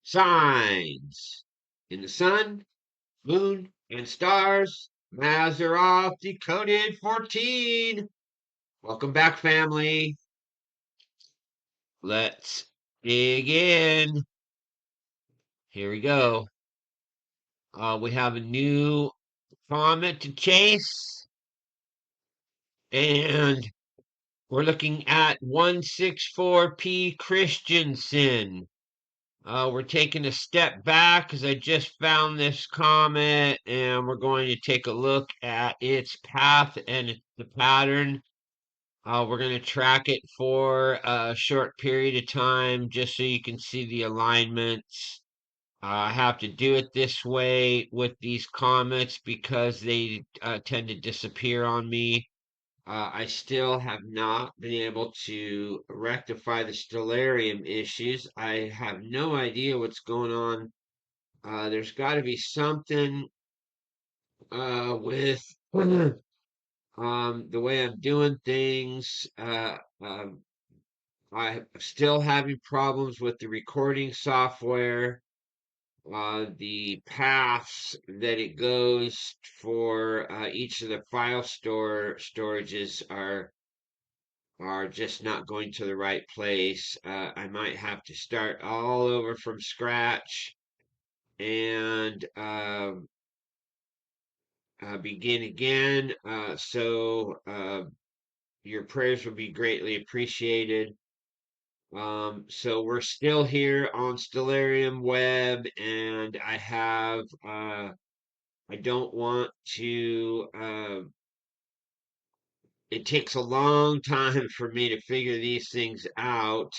signs in the sun, moon, and stars. Mazzaroth Decoded 14. Welcome back, family. Let's dig in. Here we go. We have a new comet to chase, and we're looking at 164P Christensen. We're taking a step back because I just found this comet, and we're going to take a look at its path and the pattern. We're going to track it for a short period of time just so you can see the alignments. I have to do it this way with these comets because they tend to disappear on me. I still have not been able to rectify the stellarium issues. I have no idea what's going on. There's got to be something with the way I'm doing things. I'm still having problems with the recording software. The paths that it goes for each of the file storages are just not going to the right place. I might have to start all over from scratch and begin again. So your prayers would be greatly appreciated. So we're still here on Stellarium Web, and I don't want to, it takes a long time for me to figure these things out.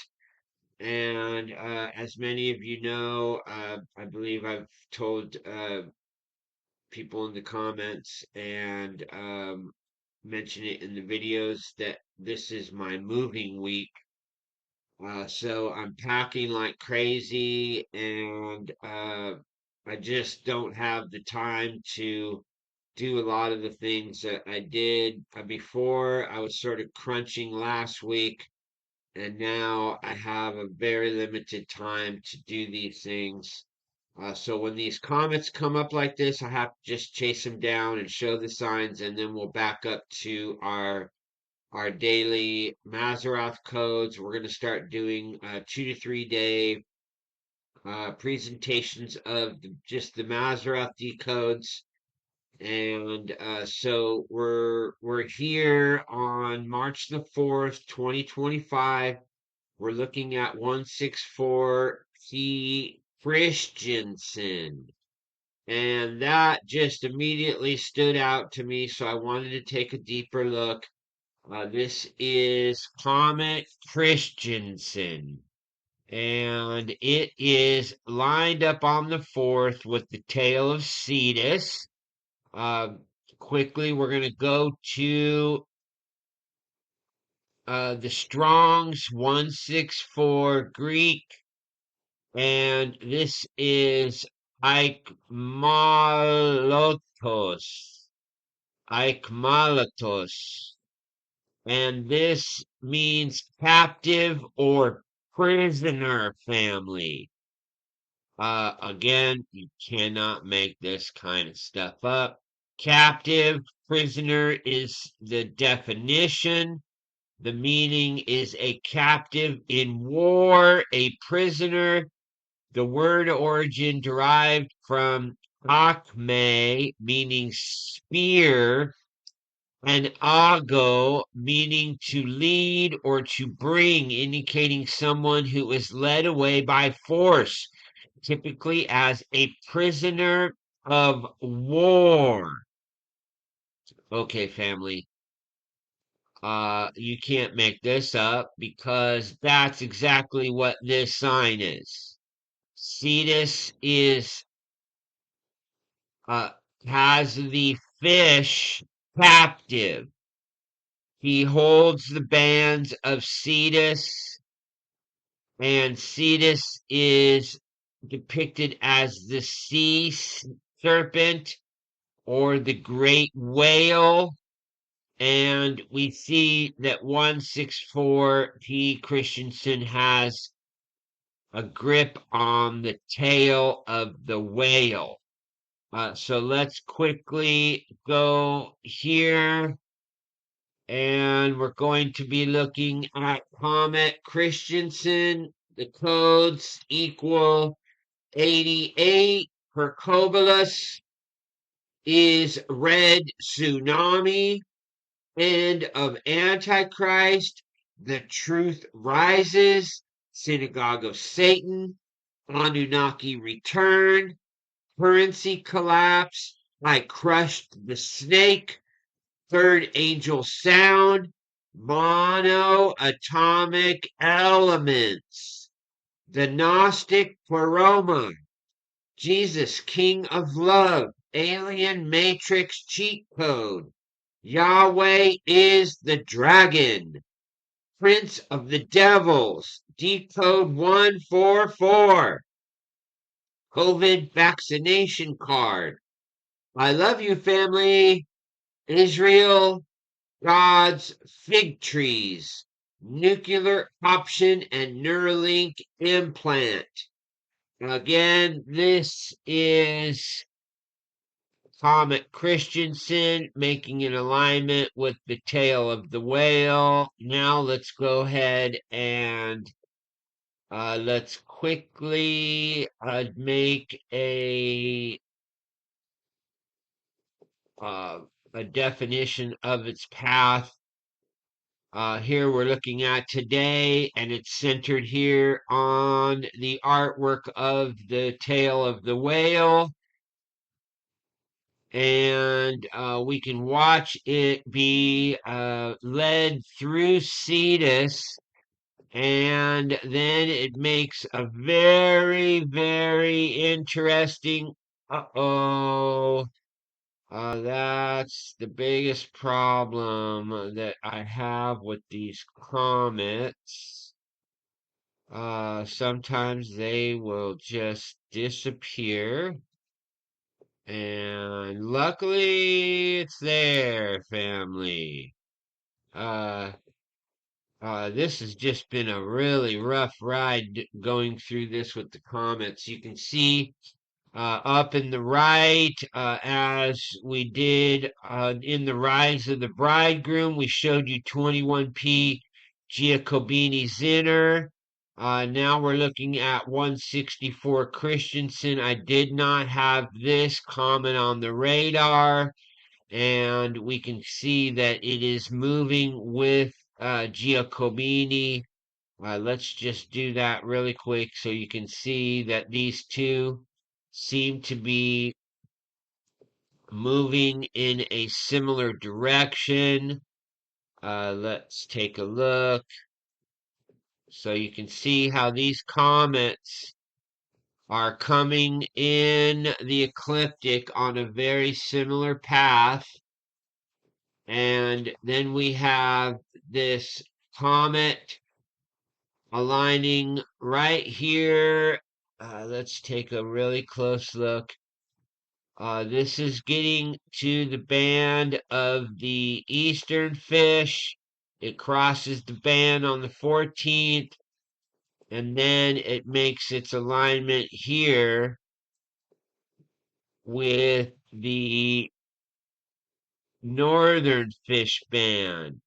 And as many of you know, I believe I've told people in the comments and mention it in the videos that this is my moving week. So I'm packing like crazy, and I just don't have the time to do a lot of the things that I did before. I was sort of crunching last week, and now I have a very limited time to do these things. So when these comets come up like this, I have to just chase them down and show the signs, and then we'll back up to our daily Mazzaroth codes. We're going to start doing 2 to 3 day presentations of just the Mazzaroth decodes. And so we're here on March the 4th, 2025. We're looking at 164P Christensen. And that just immediately stood out to me, so I wanted to take a deeper look. This is Comet Christensen, and it is lined up on the 4th with the tail of Cetus. Quickly, we're going to go to the Strong's 164 Greek, and this is Aikmalotos. Aikmalatos. And this means captive or prisoner family. Again, you cannot make this kind of stuff up. Captive, prisoner is the definition. The meaning is a captive in war, a prisoner. The word origin derived from akme, meaning spear, and ago, meaning to lead or to bring, indicating someone who is led away by force, typically as a prisoner of war. Okay, family. You can't make this up because that's exactly what this sign is. Cetus is has the fish captive. He holds the bands of Cetus, and Cetus is depicted as the sea serpent or the great whale. And we see that 164P Christensen has a grip on the tail of the whale. So let's quickly go here, and we're going to be looking at Comet Christensen. The codes equal 88. Percobolus is red tsunami. End of Antichrist. The truth rises. Synagogue of Satan. Anunnaki return. Currency collapse. I crushed the snake. Third angel sound. Monoatomic elements. The Gnostic Pirola. Jesus, King of Love. Alien Matrix cheat code. Yahweh is the dragon. Prince of the devils. Decode 144. COVID vaccination card. I love you, family. Israel, God's fig trees. Nuclear option and Neuralink implant. Again, this is Comet Christensen making an alignment with the tail of the whale. Now let's go ahead and let's quickly make uh, a definition of its path. Here we're looking at today, and it's centered here on the artwork of the tail of the whale. And we can watch it be led through Cetus, and then it makes a very, very interesting. That's the biggest problem that I have with these comets. Sometimes they will just disappear. And luckily it's there, family. Uh, this has just been a really rough ride going through this with the comets. You can see up in the right, as we did in the Rise of the Bridegroom, we showed you 21P Giacobini Zinner. Now we're looking at 164 Christensen. I did not have this comet on the radar, and we can see that it is moving with Giacobini. Let's just do that really quick so you can see that these two seem to be moving in a similar direction. Let's take a look. So you can see how these comets are coming in the ecliptic on a very similar path. And then we have this comet aligning right here. Let's take a really close look. This is getting to the band of the eastern fish. It crosses the band on the 14th, and then it makes its alignment here with the northern fish band.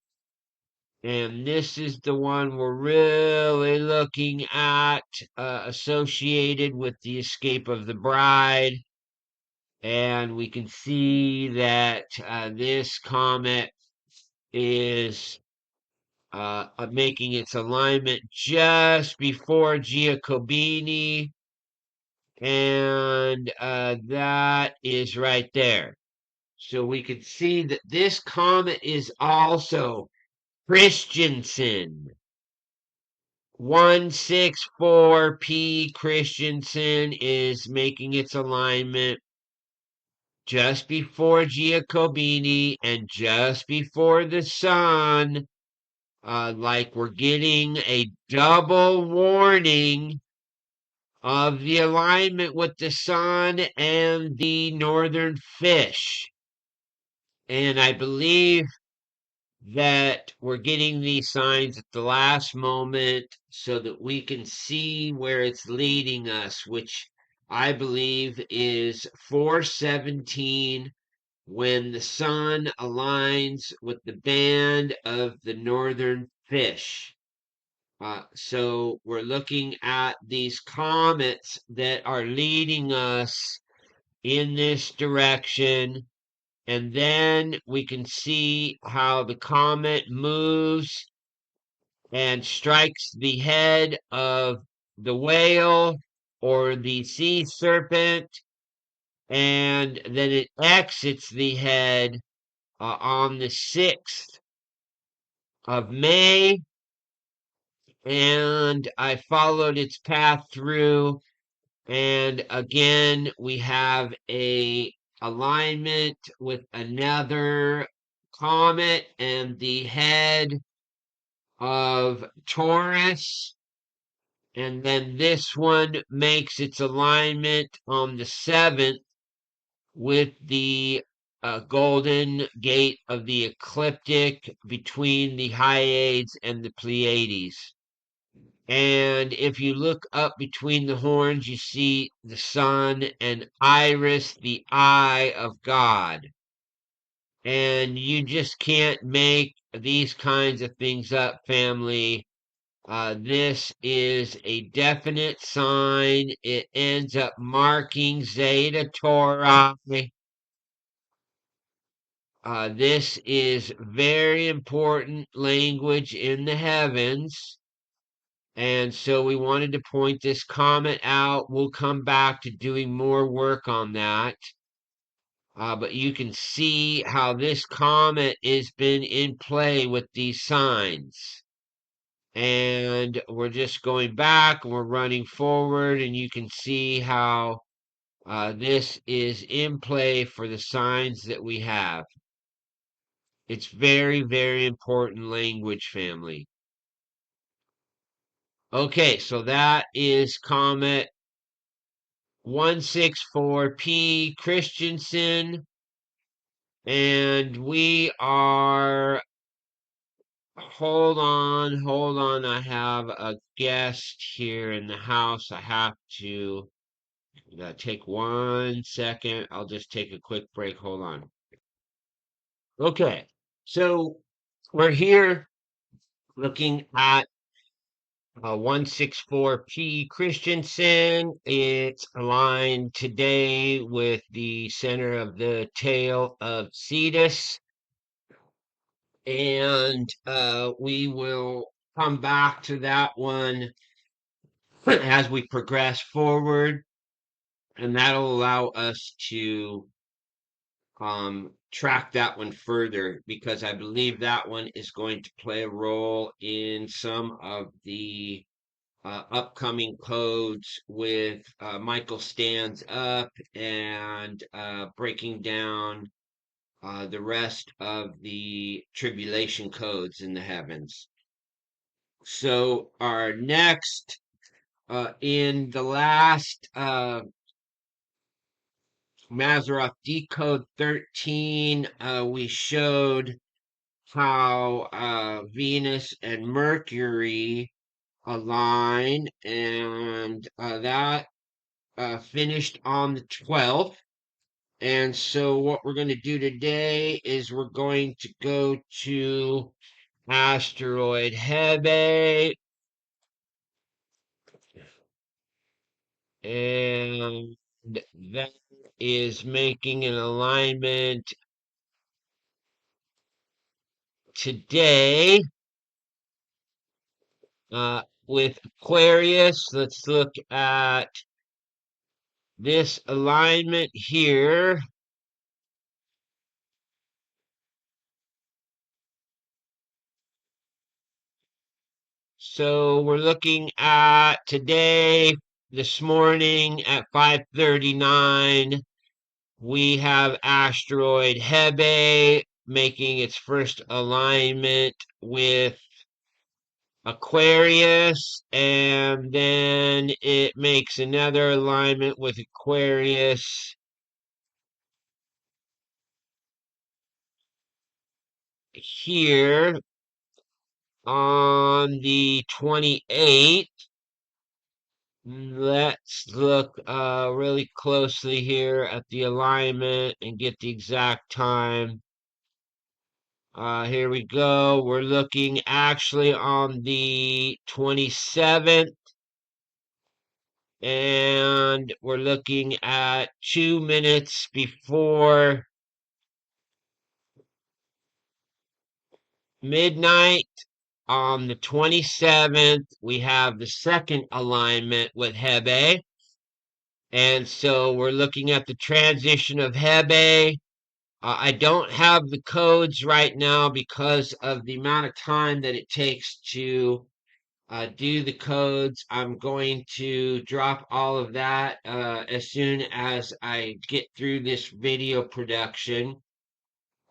And this is the one we're really looking at, associated with the escape of the bride. And we can see that this comet is making its alignment just before Giacobini, and that is right there. So we can see that this comet is also Christensen. 164P Christensen is making its alignment just before Giacobini and just bore the sun, like we're getting a double warning of the alignment with the sun and the northern fish. And I believe that we're getting these signs at the last moment so that we can see where it's leading us, which I believe is 417 when the sun aligns with the band of the northern fish. So we're looking at these comets that are leading us in this direction. And then we can see how the comet moves and strikes the head of the whale or the sea serpent, and then it exits the head on the 6th of May. And I followed its path through. And again, we have a alignment with another comet and the head of Taurus. And then this one makes its alignment on the 7th with the golden gate of the ecliptic between the Hyades and the Pleiades. And if you look up between the horns, you see the sun and Iris, the eye of God. And you just can't make these kinds of things up, family. This is a definite sign. It ends up marking Zeta Tauri. This is very important language in the heavens. And so we wanted to point this comet out. We'll come back to doing more work on that. But you can see how this comet has been in play with these signs. And we're just going back, we're running forward, and you can see how this is in play for the signs that we have. It's very, very important language, family. Okay, so that is Comet 164P Christensen, and we are, hold on, I have a guest here in the house. I have to take 1 second. I'll just take a quick break. Hold on. Okay, so we're here looking at 164P Christensen. It's aligned today with the center of the tail of Cetus. And we will come back to that one as we progress forward. And that'll allow us to track that one further, because I believe that one is going to play a role in some of the upcoming codes with Michael Stands Up and breaking down the rest of the tribulation codes in the heavens. So our next, in the last Mazzaroth Decode 13, we showed how Venus and Mercury align, and that finished on the 12th. And so what we're going to do today is we're going to go to Asteroid Hebe, and that is making an alignment today with Aquarius. Let's look at this alignment here. So we're looking at today, this morning at 5:39. We have Asteroid Hebe making its first alignment with Aquarius, and then it makes another alignment with Aquarius here on the 28th. Let's look really closely here at the alignment and get the exact time. Here we go. We're looking actually on the 27th, and we're looking at 2 minutes before midnight. On the 27th, we have the second alignment with Hebe. And so we're looking at the transition of Hebe. I don't have the codes right now because of the amount of time that it takes to do the codes. I'm going to drop all of that as soon as I get through this video production.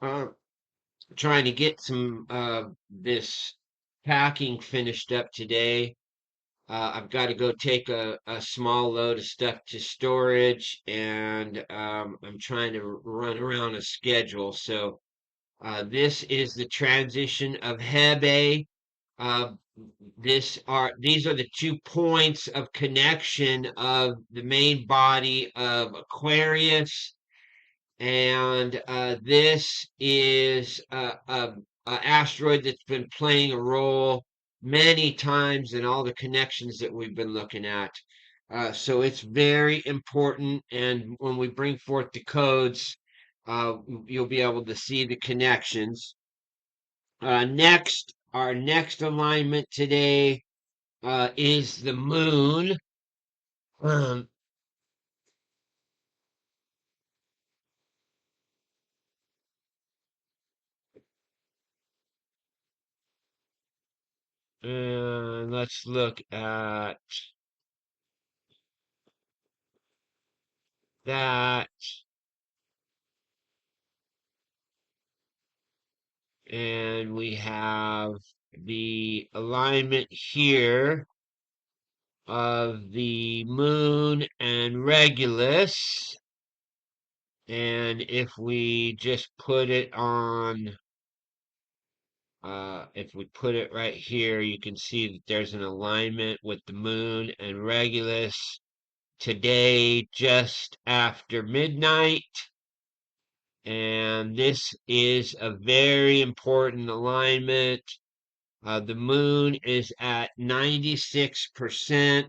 Uh, Trying to get some this packing finished up today. I've got to go take a small load of stuff to storage, and I'm trying to run around a schedule. So this is the transition of Hebe. Uh, these are the 2 points of connection of the main body of Aquarius, and this is a asteroid that's been playing a role many times in all the connections that we've been looking at. So it's very important, and when we bring forth the codes, you'll be able to see the connections. Our next alignment today is the moon. Um, and let's look at that. And we have the alignment here of the moon and Regulus. And if we just put it on, if we put it right here, you can see that there's an alignment with the moon and Regulus today just after midnight. And this is a very important alignment. The moon is at 96%.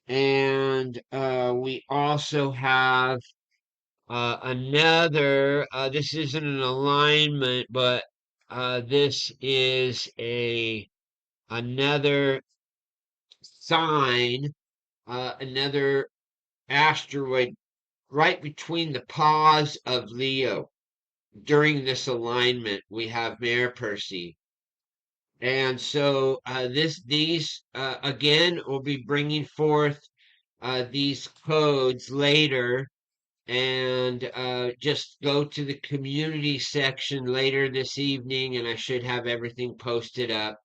And we also have this isn't an alignment, but this is another sign, another asteroid right between the paws of Leo. During this alignment, we have Mare Persei. And so these again will be bringing forth these codes later, and just go to the community section later this evening, and I should have everything posted up.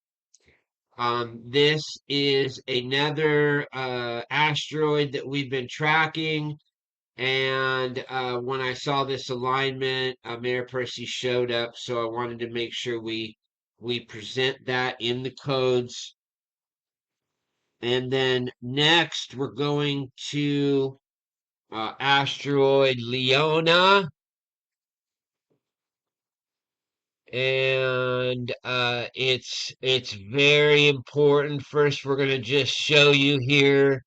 This is another asteroid that we've been tracking, and when I saw this alignment, Mayor Percy showed up, so I wanted to make sure we present that in the codes. And then next, we're going to asteroid Leona, and it's very important. First, we're going to just show you here.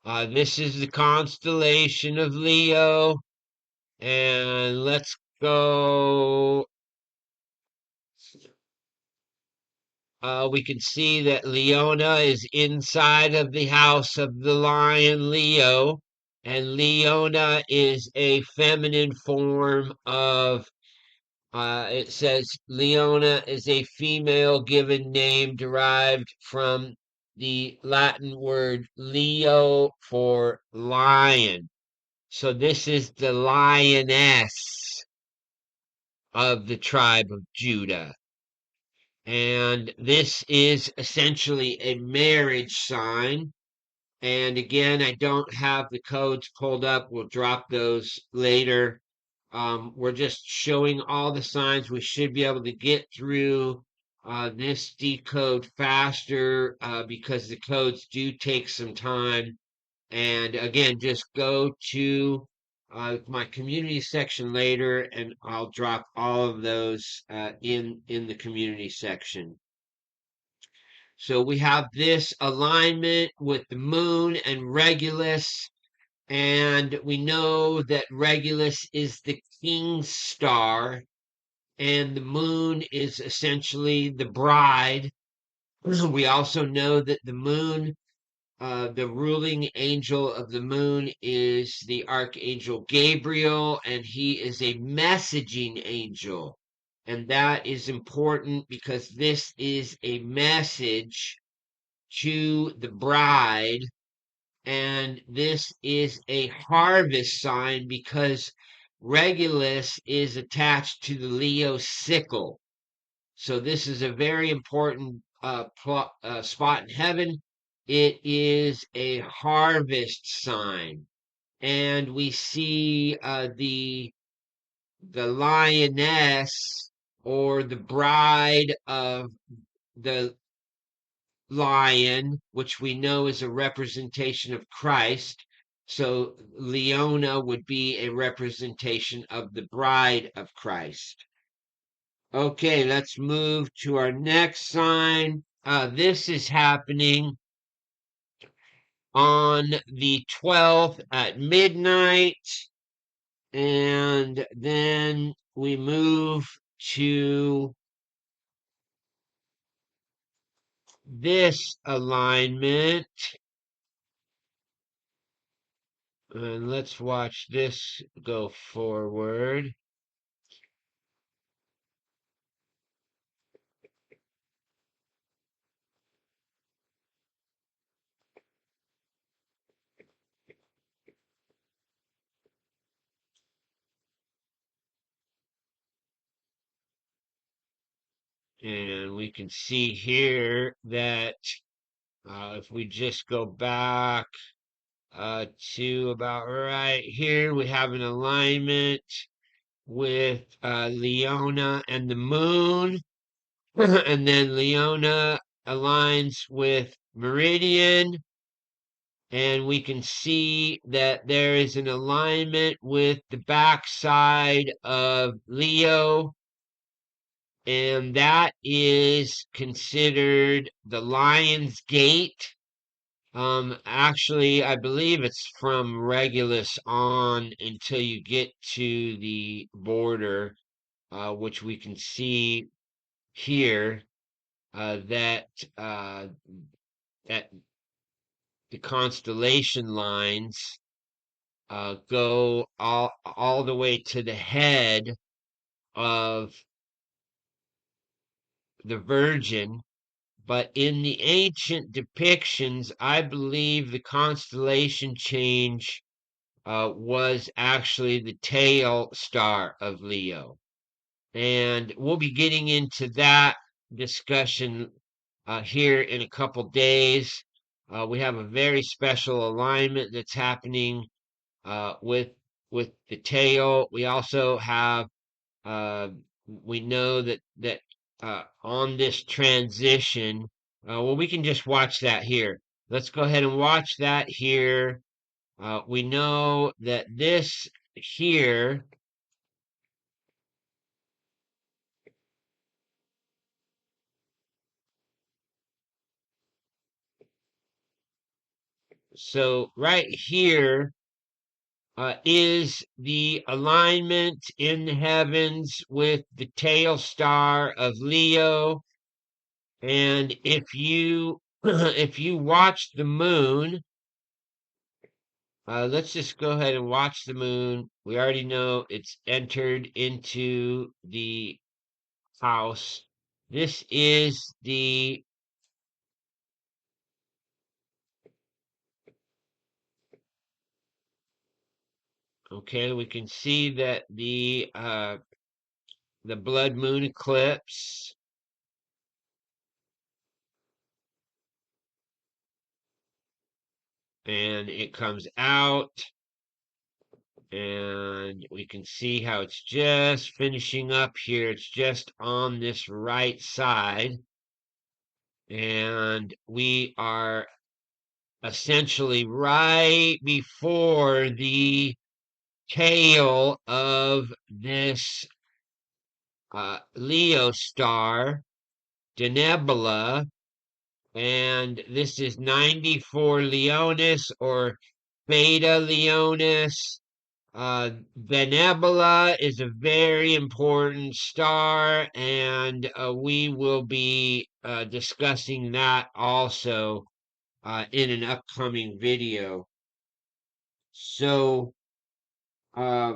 This is the constellation of Leo, and let's go. We can see that Leona is inside of the house of the lion Leo, and Leona is a feminine form of, it says Leona is a female given name derived from the Latin word Leo for lion. So this is the lioness of the tribe of Judah. And this is essentially a marriage sign. And again, I don't have the codes pulled up. We'll drop those later. We're just showing all the signs. We should be able to get through this decode faster because the codes do take some time. And again, just go to my community section later, and I'll drop all of those in the community section. So we have this alignment with the moon and Regulus, and we know that Regulus is the king's star, and the moon is essentially the bride. We also know that the moon, the ruling angel of the moon, is the Archangel Gabriel, and he is a messaging angel. And that is important because this is a message to the bride, and this is a harvest sign because Regulus is attached to the Leo sickle. So this is a very important spot in heaven. It is a harvest sign, and we see the lioness, or the bride of the lion, which we know is a representation of Christ. So Leona would be a representation of the bride of Christ. Okay, let's move to our next sign. This is happening on the 12th at midnight. And then we move to this alignment. And let's watch this go forward. And we can see here that if we just go back to about right here, we have an alignment with Leona and the moon. And then Leona aligns with Meridian. And we can see that there is an alignment with the backside of Leo, and that is considered the Lion's Gate. Actually, I believe it's from Regulus on until you get to the border, which we can see here, that that the constellation lines go all the way to the head of the Virgin. But in the ancient depictions, I believe the constellation change was actually the tail star of Leo. And we'll be getting into that discussion here in a couple days. We have a very special alignment that's happening with the tail. We also have uh, we know that on this transition, well, we can just watch that here. Let's go ahead and watch that here. We know that this here, so right here is the alignment in the heavens with the tail star of Leo. And if you if you watch the moon, let's just go ahead and watch the moon. We already know it's entered into the house. This is the, okay, we can see that the blood moon eclipse, and it comes out, And we can see how it's just finishing up here. It's just on this right side. And we are essentially right before the tail of this Leo star, Denebula, and this is 94 Leonis or Beta Leonis. Denebula is a very important star, and we will be discussing that also in an upcoming video. So uh,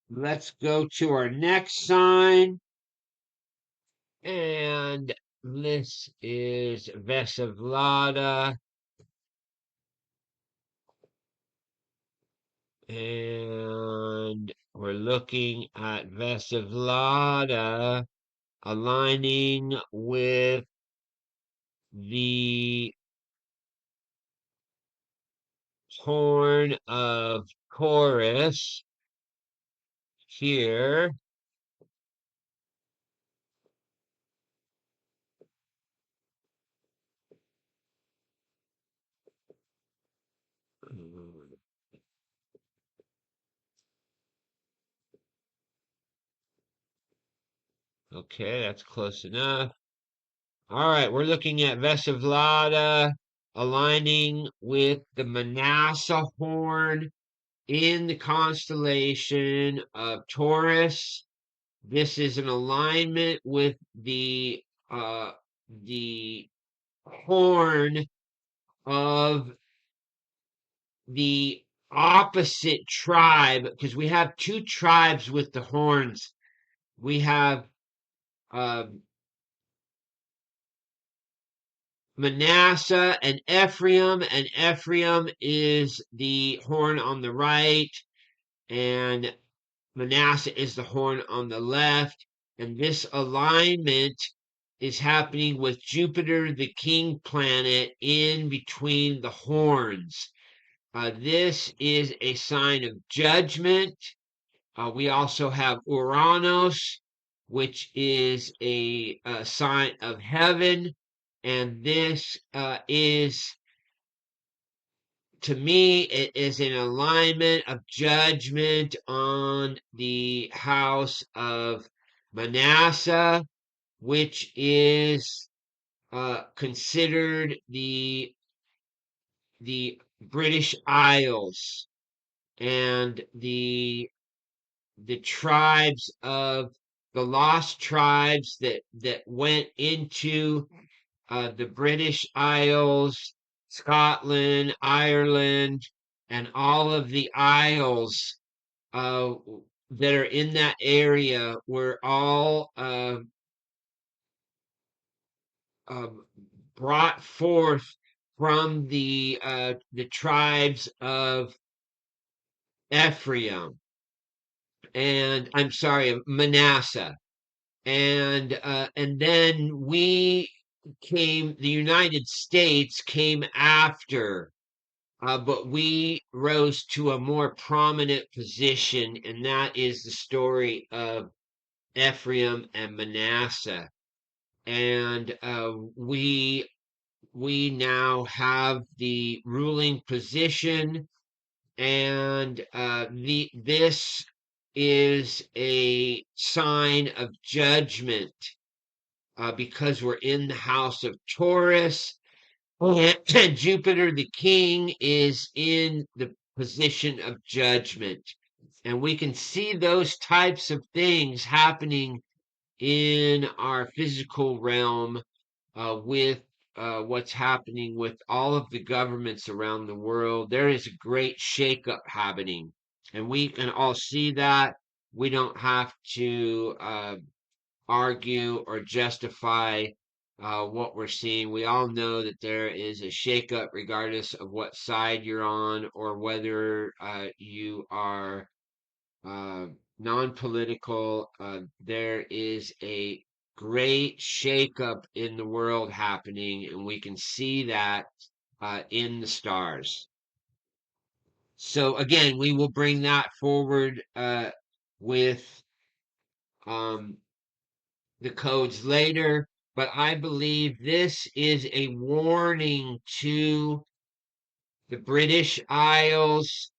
let's go to our next sign. And this is Vesta. And we're looking at Vesta aligning with the horn of Taurus here. Okay, that's close enough. All right, we're looking at Vesta aligning with the Manasseh horn in the constellation of Taurus. This is an alignment with the horn of the opposite tribe, because we have two tribes with the horns. We have uh, Manasseh and Ephraim is the horn on the right, and Manasseh is the horn on the left. And this alignment is happening with Jupiter, the king planet, in between the horns. This is a sign of judgment. We also have Uranus, which is a sign of heaven. And this is, to me, it is an alignment of judgment on the house of Manasseh, which is considered the British Isles and the tribes of the lost tribes that went into the British Isles, Scotland, Ireland, and all of the isles uh, that are in that area were all um, brought forth from the tribes of Ephraim, and I'm sorry, of Manasseh. And then the United States came after, but we rose to a more prominent position, and that is the story of Ephraim and Manasseh. And we now have the ruling position, and this is a sign of judgment because we're in the house of Taurus, and Jupiter, the king, is in the position of judgment. And we can see those types of things happening in our physical realm with what's happening with all of the governments around the world. There is a great shakeup happening, and we can all see that. We don't have to argue or justify what we're seeing. We all know that there is a shakeup, regardless of what side you're on or whether you are uh, non-political. There is a great shakeup in the world happening, and we can see that in the stars. So again, we will bring that forward with um, the codes later, but I believe this is a warning to the British Isles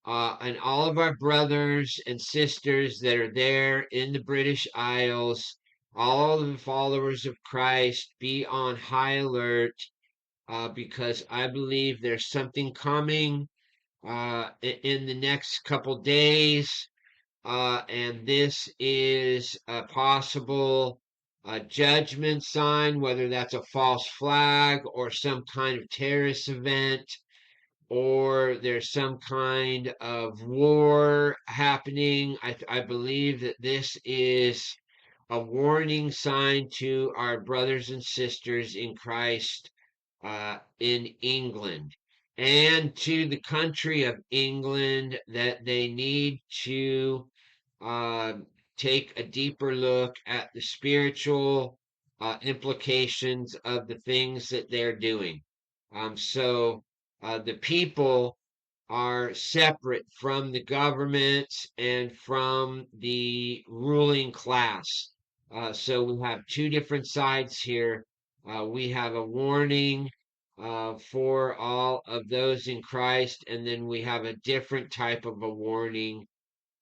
and all of our brothers and sisters that are there in the British Isles. All of the followers of Christ, be on high alert because I believe there's something coming in the next couple days. And this is a possible judgment sign, whether that's a false flag or some kind of terrorist event, or there's some kind of war happening. I believe that this is a warning sign to our brothers and sisters in Christ in England and to the country of England that they need to uh, take a deeper look at the spiritual implications of the things that they're doing. So the people are separate from the governments and from the ruling class. So we have two different sides here. We have a warning for all of those in Christ, and then we have a different type of a warning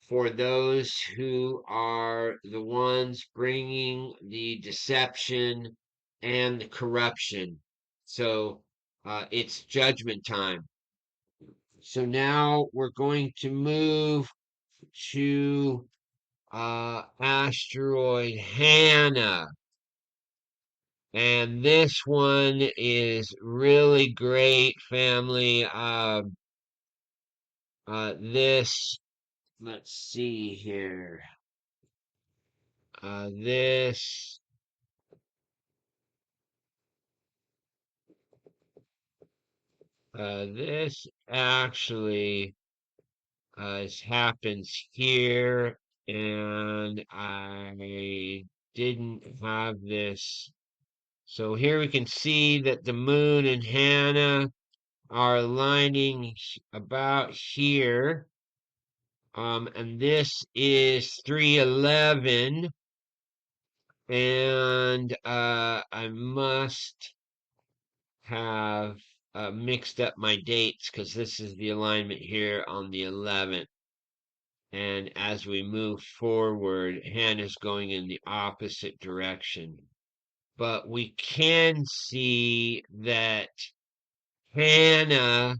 for those who are the ones bringing the deception and the corruption. So it's judgment time. So now we're going to move to Asteroid Hannah. And this one is really great, family. This, let's see here. Uh, this, this actually happens here, and I didn't have this. So here we can see that the moon and Hannah are aligning about here. And this is 311. And I must have mixed up my dates because this is the alignment here on the 11th. And as we move forward, Hannah's going in the opposite direction. But we can see that Hannah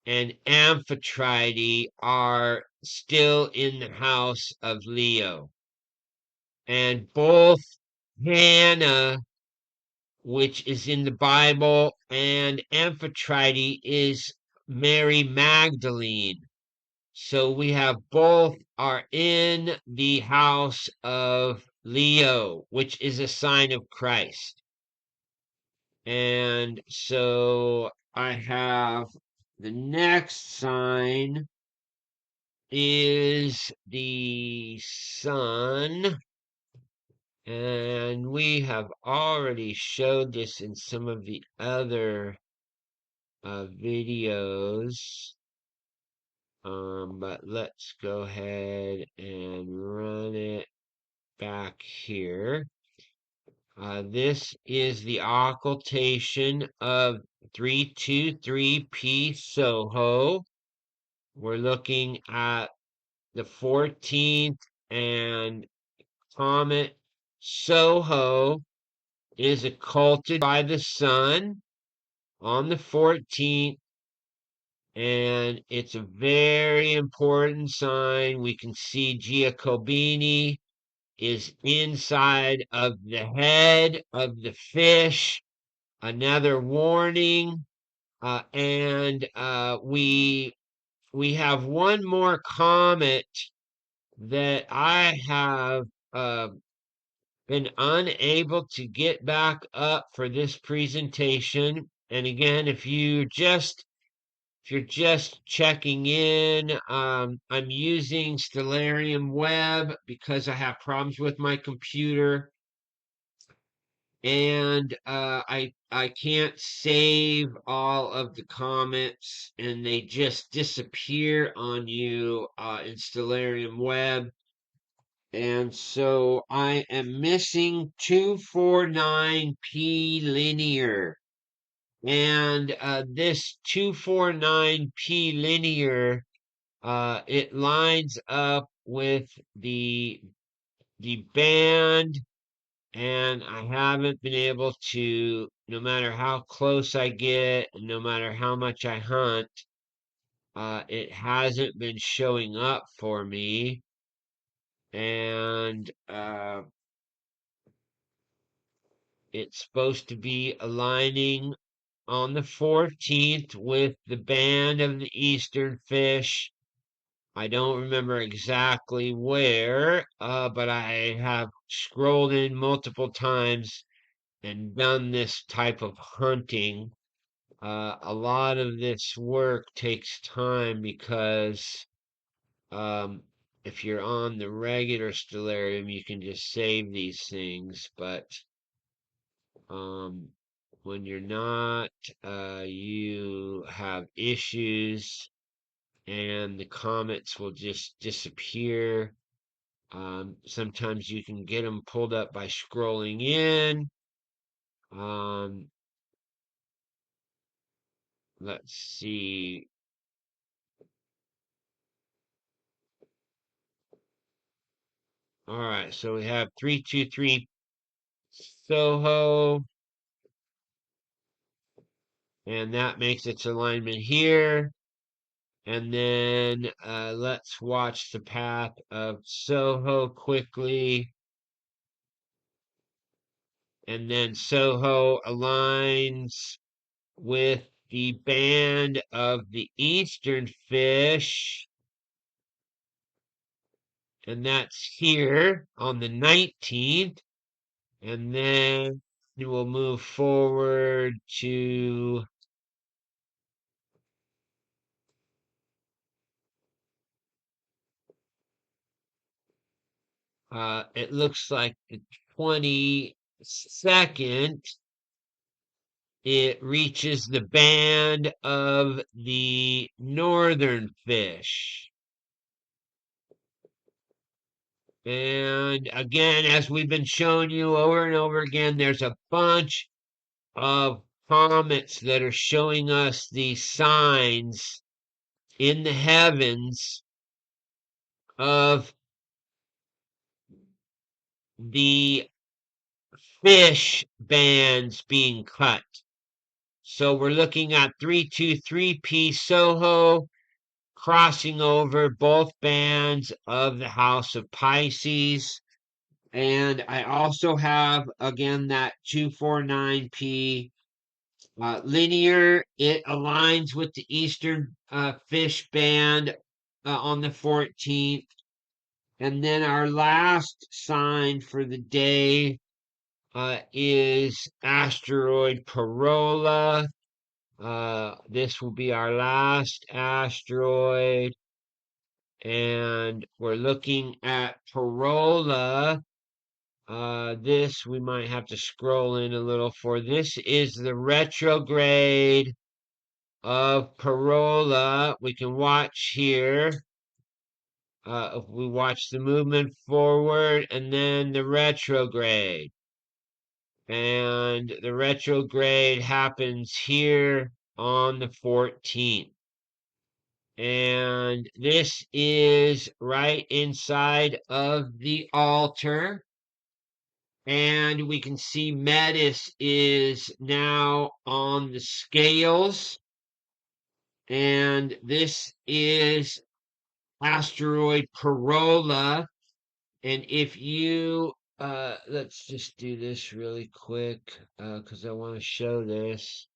and Amphitrite are still in the house of Leo. And both Hannah, which is in the Bible, and Amphitrite is Mary Magdalene. So we have both are in the house of Leo, which is a sign of Christ. And so I have the next sign is the sun. And we have already showed this in some of the other videos. But let's go ahead and run it back here. This is the occultation of 323P Soho. We're looking at the 14th, and Comet Soho is occulted by the sun on the 14th, and it's a very important sign. We can see Giacobini is inside of the head of the fish, another warning. And we have one more comet that I have been unable to get back up for this presentation. And again, if you're just checking in, I'm using Stellarium Web because I have problems with my computer. and I can't save all of the comets, and they just disappear on you in Stellarium Web. And so I am missing 249P linear. And this 249P linear, it lines up with the band, and I haven't been able to, no matter how close I get, and no matter how much I hunt, it hasn't been showing up for me. And it's supposed to be aligning on the 14th with the band of the eastern fish. I don't remember exactly where, but I have scrolled in multiple times and done this type of hunting. A lot of this work takes time because if you're on the regular stellarium, you can just save these things, but um, when you're not, you have issues and the comets will just disappear. Sometimes you can get them pulled up by scrolling in. Um, let's see. All right, so we have 323 Soho, and that makes its alignment here. And then let's watch the path of Soho quickly. And then Soho aligns with the band of the eastern fish. And that's here on the 19th. And then we'll move forward to it looks like the 22nd. It reaches the band of the northern fish. And again, as we've been showing you over and over again, there's a bunch of comets that are showing us these signs in the heavens of the fish bands being cut. So we're looking at 323P Soho crossing over both bands of the House of Pisces. And I also have, again, that 249P linear. It aligns with the Eastern Fish Band on the 14th. And then our last sign for the day is asteroid Pirola. This will be our last asteroid. And we're looking at Pirola. This we might have to scroll in a little for. This is the retrograde of Pirola. We can watch here. If we watch the movement forward and then the retrograde. And the retrograde happens here on the 14th. And this is right inside of the altar. And we can see Metis is now on the scales. And this is asteroid Pirola. And if you, let's just do this really quick because I want to show this.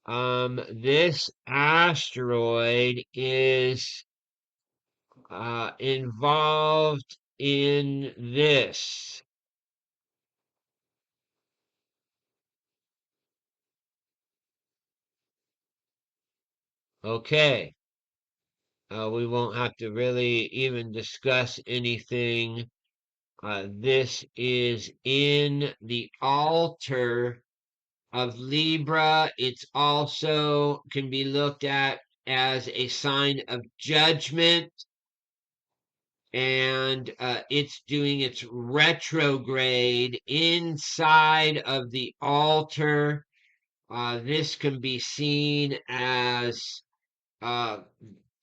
This asteroid is involved in this. Okay. We won't have to really even discuss anything This is in the altar of Libra. It's also can be looked at as a sign of judgment, and it's doing its retrograde inside of the altar. This can be seen as, uh,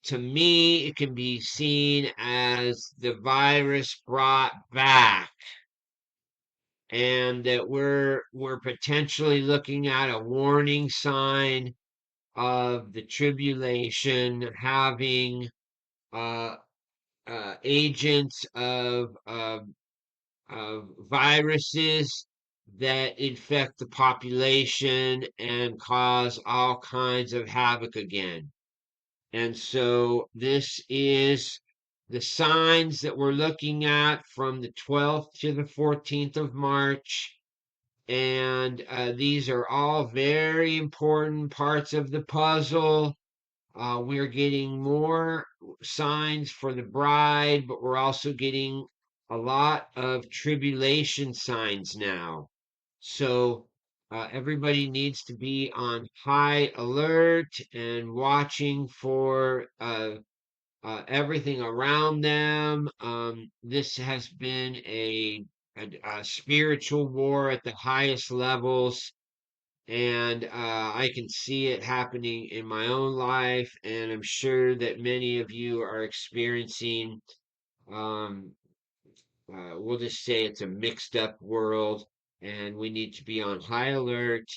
to me, it can be seen as the virus brought back, and that we're potentially looking at a warning sign of the tribulation having uh, agents of viruses that infect the population and cause all kinds of havoc again. And so this is the signs that we're looking at from the 12th to the 14th of March. And these are all very important parts of the puzzle. We're getting more signs for the bride, but we're also getting a lot of tribulation signs now. So everybody needs to be on high alert and watching for everything around them. This has been a spiritual war at the highest levels, and I can see it happening in my own life, and I'm sure that many of you are experiencing. Um, we'll just say it's a mixed up world, and we need to be on high alert.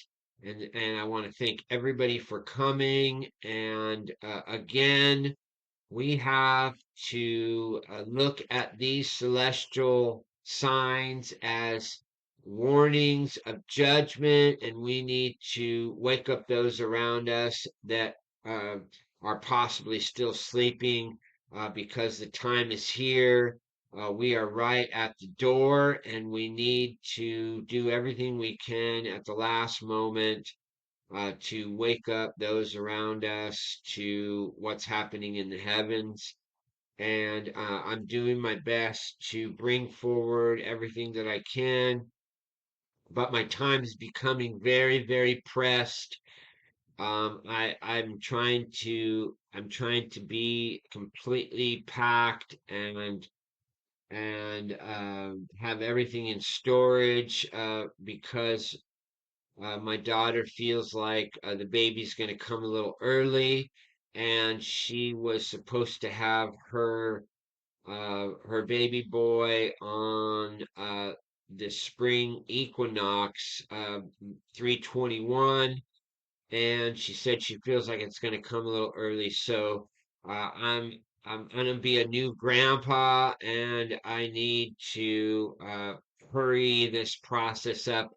And I want to thank everybody for coming. And again, we have to look at these celestial signs as warnings of judgment, and we need to wake up those around us that uh, are possibly still sleeping because the time is here. We are right at the door, and we need to do everything we can at the last moment to wake up those around us to what's happening in the heavens. And I'm doing my best to bring forward everything that I can, but my time is becoming very, very pressed. I'm trying to be completely packed and have everything in storage because my daughter feels like the baby's going to come a little early, and she was supposed to have her baby boy on the spring equinox, 321, and she said she feels like it's going to come a little early. So I'm going to be a new grandpa, and I need to hurry this process up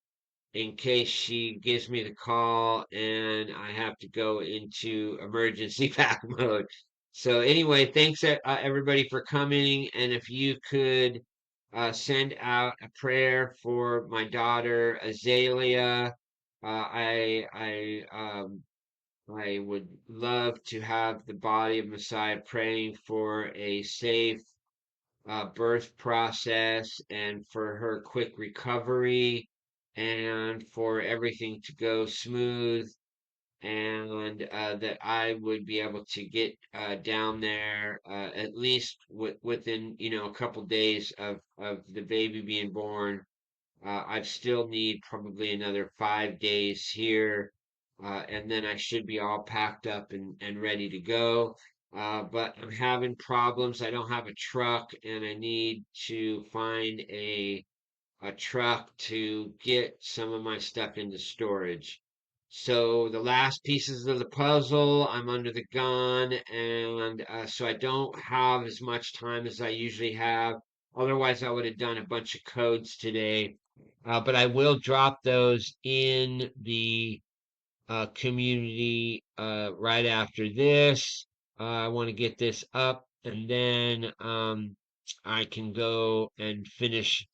in case she gives me the call and I have to go into emergency back mode. So anyway, thanks everybody for coming. And if you could send out a prayer for my daughter Azalea, I would love to have the body of Messiah praying for a safe birth process and for her quick recovery and for everything to go smooth, and that I would be able to get down there at least within a couple days of the baby being born. I still need probably another 5 days here, and then I should be all packed up and ready to go. But I'm having problems. I don't have a truck, and I need to find a truck to get some of my stuff into storage. So the last pieces of the puzzle, I'm under the gun, and so I don't have as much time as I usually have. Otherwise, I would have done a bunch of codes today. But I will drop those in the community right after this. I want to get this up, and then I can go and finish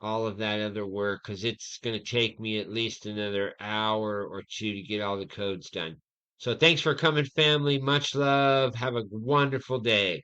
all of that other work because it's going to take me at least another hour or two to get all the codes done. So thanks for coming, family. Much love. Have a wonderful day.